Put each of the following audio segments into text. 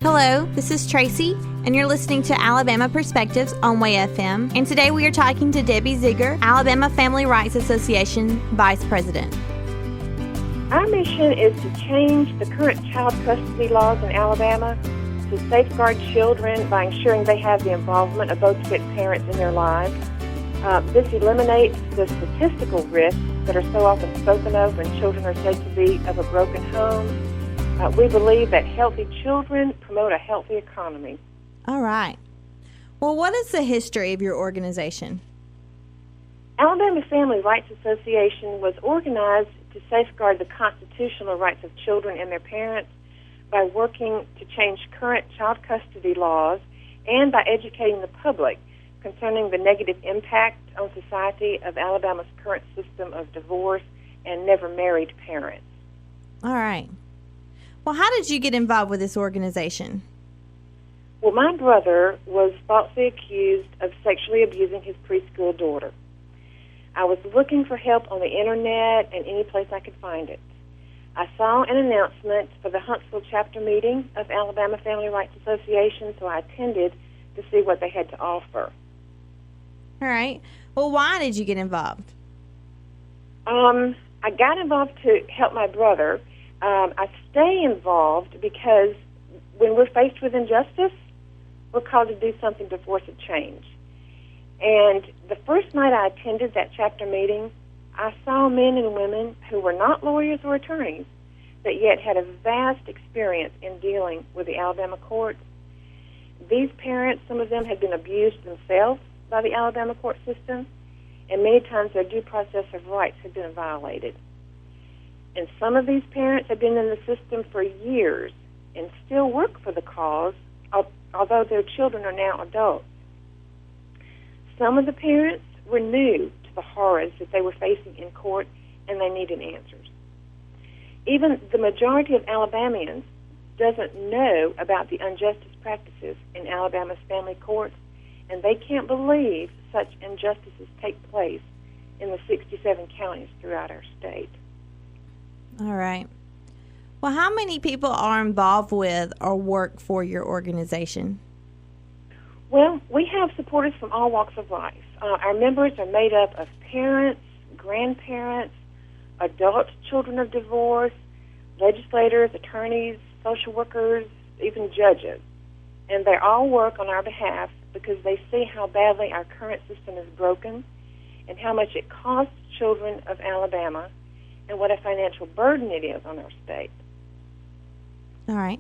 Hello, this is Traci, and you're listening to Alabama Perspectives on Way FM. And today we are talking to Debbie Zeiger, Alabama Family Rights Association Vice President. Our mission is to change the current child custody laws in Alabama to safeguard children by ensuring they have the involvement of both fit parents in their lives. This eliminates the statistical risks that are so often spoken of when children are said to be of a broken home. We believe that healthy children promote a healthy economy. All right. Well, what is the history of your organization? Alabama Family Rights Association was organized to safeguard the constitutional rights of children and their parents by working to change current child custody laws and by educating the public concerning the negative impact on society of Alabama's current system of divorce and never married parents. All right. Well, how did you get involved with this organization? Well, my brother was falsely accused of sexually abusing his preschool daughter. I was looking for help on the internet and any place I could find it. I saw an announcement for the Huntsville chapter meeting of Alabama Family Rights Association, so I attended to see what they had to offer. All right. Well, why did you get involved? I got involved to help my brother. I stay involved because when we're faced with injustice, we're called to do something to force a change. And the first night I attended that chapter meeting, I saw men and women who were not lawyers or attorneys, but yet had a vast experience in dealing with the Alabama courts. These parents, some of them had been abused themselves by the Alabama court system, and many times their due process of rights had been violated. And some of these parents have been in the system for years and still work for the cause, although their children are now adults. Some of the parents were new to the horrors that they were facing in court, and they needed answers. Even the majority of Alabamians doesn't know about the injustice practices in Alabama's family courts, and they can't believe such injustices take place in the 67 counties throughout our state. All right. Well, how many people are involved with or work for your organization? Well, we have supporters from all walks of life. Our members are made up of parents, grandparents, adult children of divorce, legislators, attorneys, social workers, even judges. And they all work on our behalf because they see how badly our current system is broken and how much it costs children of Alabama and what a financial burden it is on our state. All right.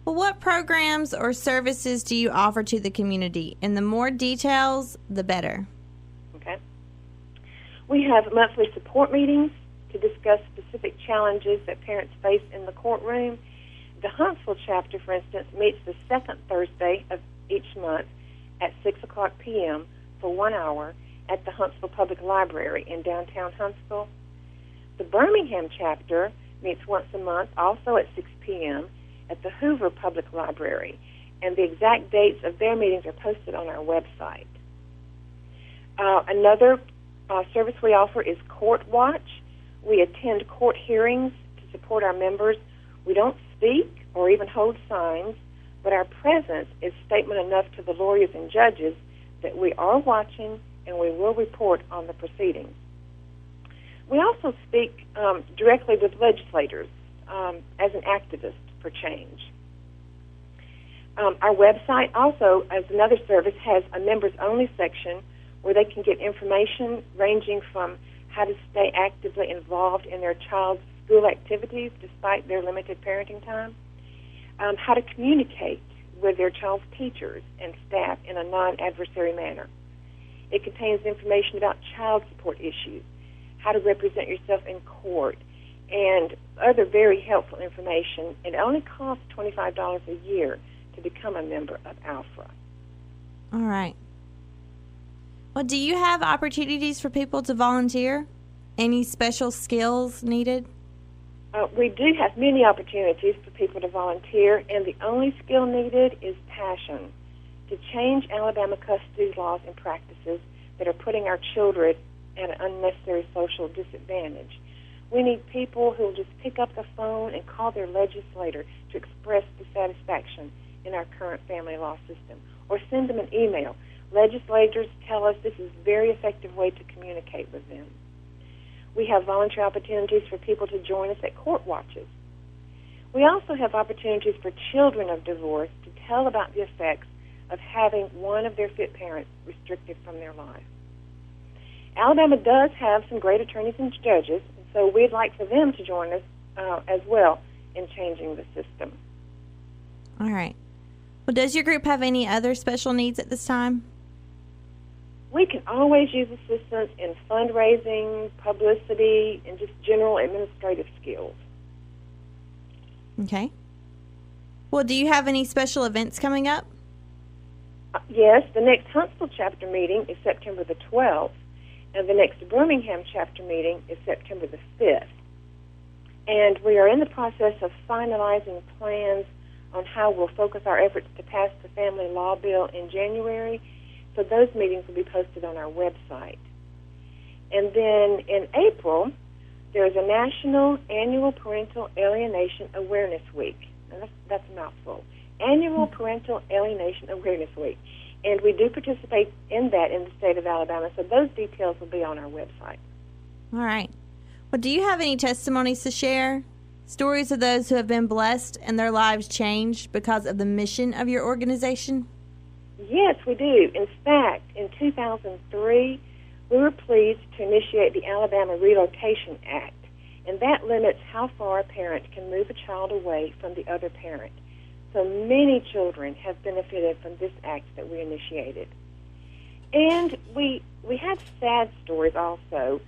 Well, what programs or services do you offer to the community? And the more details, the better. Okay. We have monthly support meetings to discuss specific challenges that parents face in the courtroom. The Huntsville chapter, for instance, meets the second Thursday of each month at 6 o'clock p.m. for 1 hour at the Huntsville Public Library in downtown Huntsville. The Birmingham chapter meets once a month, also at 6 p.m., at the Hoover Public Library, and the exact dates of their meetings are posted on our website. Another service we offer is Court Watch. We attend court hearings to support our members. We don't speak or even hold signs, but our presence is statement enough to the lawyers and judges that we are watching and we will report on the proceedings. We also speak directly with legislators as an activist for change. Our website also, as another service, has a members-only section where they can get information ranging from how to stay actively involved in their child's school activities despite their limited parenting time, how to communicate with their child's teachers and staff in a non-adversary manner. It contains information about child support issues, how to represent yourself in court, and other very helpful information. It only costs $25 a year to become a member of ALFRA. All right. Well, do you have opportunities for people to volunteer? Any special skills needed? We do have many opportunities for people to volunteer, and the only skill needed is passion to change Alabama custody laws and practices that are putting our children at an unnecessary social disadvantage. We need people who will just pick up the phone and call their legislator to express dissatisfaction in our current family law system, or send them an email. Legislators tell us this is a very effective way to communicate with them. We have volunteer opportunities for people to join us at court watches. We also have opportunities for children of divorce to tell about the effects of having one of their fit parents restricted from their life. Alabama does have some great attorneys and judges, and so we'd like for them to join us as well in changing the system. All right. Well, does your group have any other special needs at this time? We can always use assistance in fundraising, publicity, and just general administrative skills. Okay. Well, do you have any special events coming up? Yes, the next Huntsville chapter meeting is September the 12th, and the next Birmingham chapter meeting is September the 5th. And we are in the process of finalizing plans on how we'll focus our efforts to pass the family law bill in January, so those meetings will be posted on our website. And then in April, there's a National Annual Parental Alienation Awareness Week. Now that's a mouthful. Annual Parental Alienation Awareness Week. And we do participate in that in the state of Alabama, so those details will be on our website. All right. Well, do you have any testimonies to share? Stories of those who have been blessed and their lives changed because of the mission of your organization? Yes, we do. In fact, in 2003, we were pleased to initiate the Alabama Relocation Act, and that limits how far a parent can move a child away from the other parent. So many children have benefited from this act that we initiated. And we have sad stories also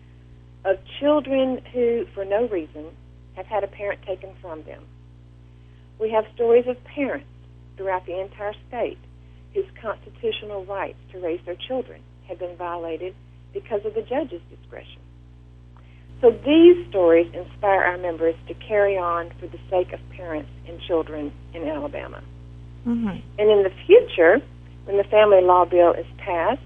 of children who, for no reason, have had a parent taken from them. We have stories of parents throughout the entire state whose constitutional rights to raise their children have been violated because of the judge's discretion. So these stories inspire our members to carry on for the sake of parents and children in Alabama. Mm-hmm. And in the future, when the family law bill is passed,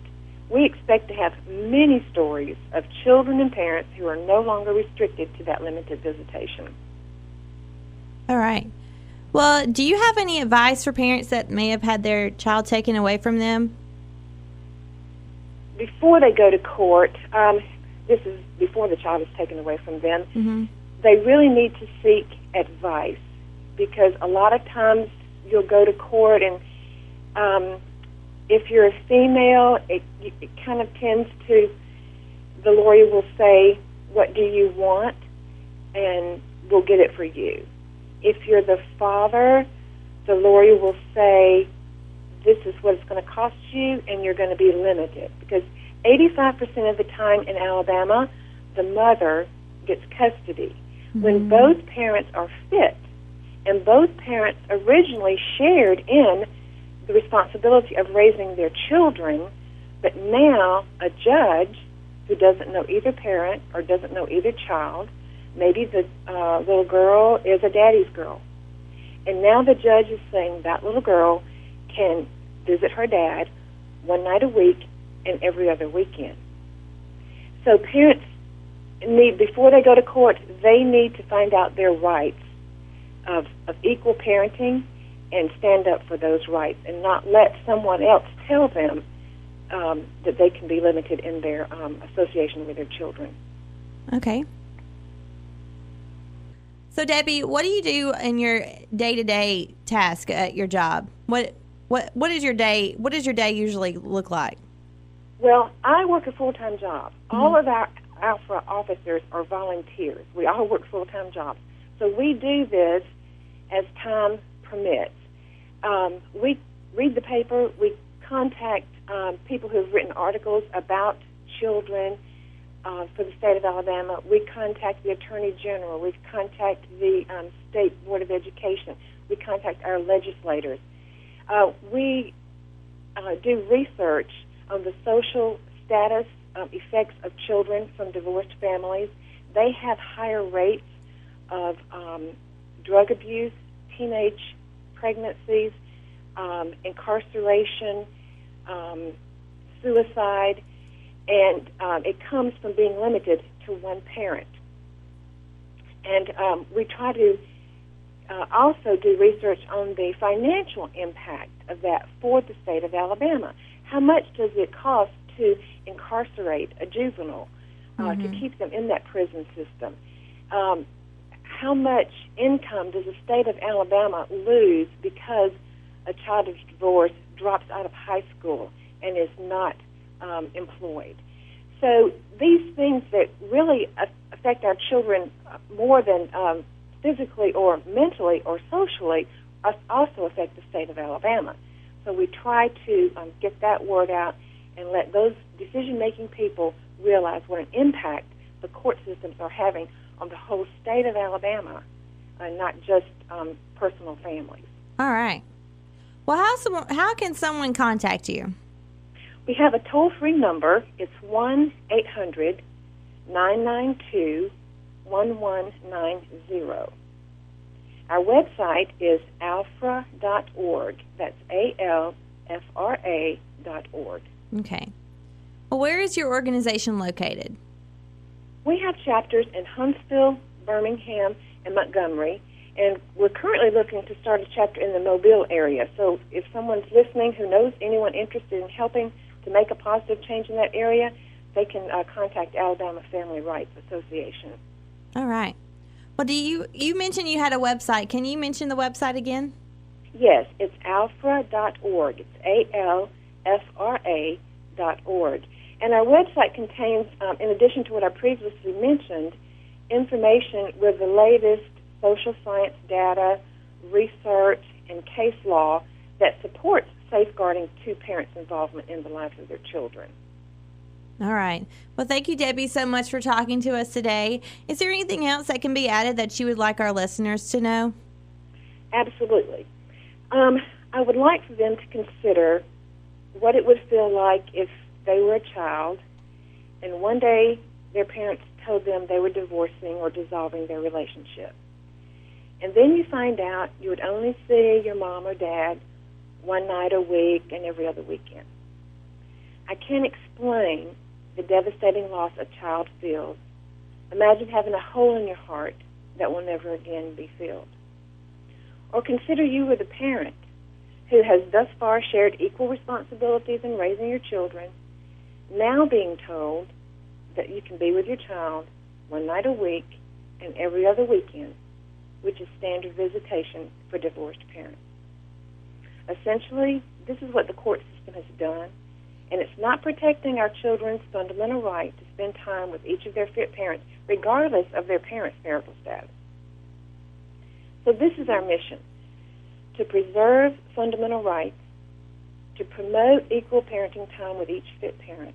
we expect to have many stories of children and parents who are no longer restricted to that limited visitation. All right. Well, do you have any advice for parents that may have had their child taken away from them? Before they go to court, this is before the child is taken away from them, Mm-hmm. they really need to seek advice, because a lot of times you'll go to court and if you're a female, it kind of tends to, the lawyer will say, what do you want? And we'll get it for you. If you're the father, the lawyer will say, this is what it's going to cost you, and you're going to be limited. Because 85% of the time in Alabama, the mother gets custody. Mm-hmm. When both parents are fit, and both parents originally shared in the responsibility of raising their children, but now a judge who doesn't know either parent or doesn't know either child, maybe the little girl is a daddy's girl, and now the judge is saying that little girl can visit her dad one night a week and every other weekend. So parents need, before they go to court, they need to find out their rights of equal parenting and stand up for those rights, and not let someone else tell them that they can be limited in their association with their children. Okay. So, Debbie, what do you do in your day-to-day task at your job? What is your day? What does your day usually look like? Well, I work a full-time job. Mm-hmm. All of our ALFRA officers are volunteers. We all work full-time jobs. So we do this as time permits. We read the paper. We contact people who have written articles about children for the state of Alabama. We contact the Attorney General. We contact the State Board of Education. We contact our legislators. We do research on the social status effects of children from divorced families. They have higher rates of drug abuse, teenage pregnancies, incarceration, suicide, and it comes from being limited to one parent. And we try to also do research on the financial impact of that for the state of Alabama. How much does it cost to incarcerate a juvenile, to keep them in that prison system? How much income does the state of Alabama lose because a child of divorce drops out of high school and is not employed? So these things that really affect our children more than physically or mentally or socially also affect the state of Alabama. So we try to get that word out and let those decision-making people realize what an impact the court systems are having on the whole state of Alabama, not just personal families. All right. Well, how can someone contact you? We have a toll-free number. It's 1-800-992-1190. Our website is alfra.org. That's ALFRA.org. Okay. Well, where is your organization located? We have chapters in Huntsville, Birmingham, and Montgomery, and we're currently looking to start a chapter in the Mobile area. So if someone's listening who knows anyone interested in helping to make a positive change in that area, they can contact Alabama Family Rights Association. All right. Well, you mentioned you had a website. Can you mention the website again? Yes, it's alfra.org. It's ALFRA.org. And our website contains, in addition to what I previously mentioned, information with the latest social science data, research, and case law that supports safeguarding two parents' involvement in the lives of their children. All right. Well, thank you, Debbie, so much for talking to us today. Is there anything else that can be added that you would like our listeners to know? Absolutely. I would like for them to consider what it would feel like if they were a child and one day their parents told them they were divorcing or dissolving their relationship. And then you find out you would only see your mom or dad one night a week and every other weekend. I can't explain the devastating loss a child feels. Imagine having a hole in your heart that will never again be filled. Or consider you were the parent who has thus far shared equal responsibilities in raising your children, now being told that you can be with your child one night a week and every other weekend, which is standard visitation for divorced parents. Essentially, this is what the court system has done, and it's not protecting our children's fundamental right to spend time with each of their fit parents, regardless of their parents' marital status. So this is our mission, to preserve fundamental rights, to promote equal parenting time with each fit parent,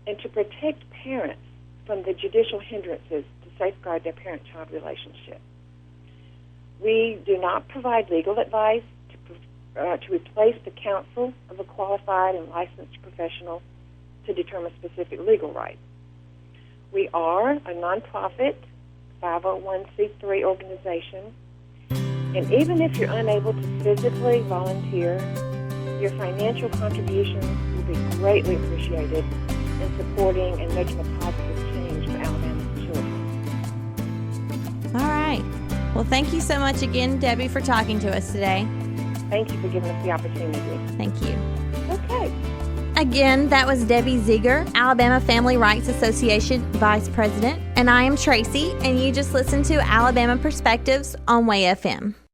and to protect parents from the judicial hindrances to safeguard their parent-child relationship. We do not provide legal advice to replace the counsel of a qualified and licensed professional to determine specific legal rights. We are a nonprofit 501c3 organization, and even if you're unable to physically volunteer, your financial contributions will be greatly appreciated in supporting and making a positive change for Alabama's children. All right. Well, thank you so much again, Debbie, for talking to us today. Thank you for giving us the opportunity. Thank you. Okay. Again, that was Debbie Zeiger, Alabama Family Rights Association Vice President, and I am Traci, and you just listened to Alabama Perspectives on Way FM.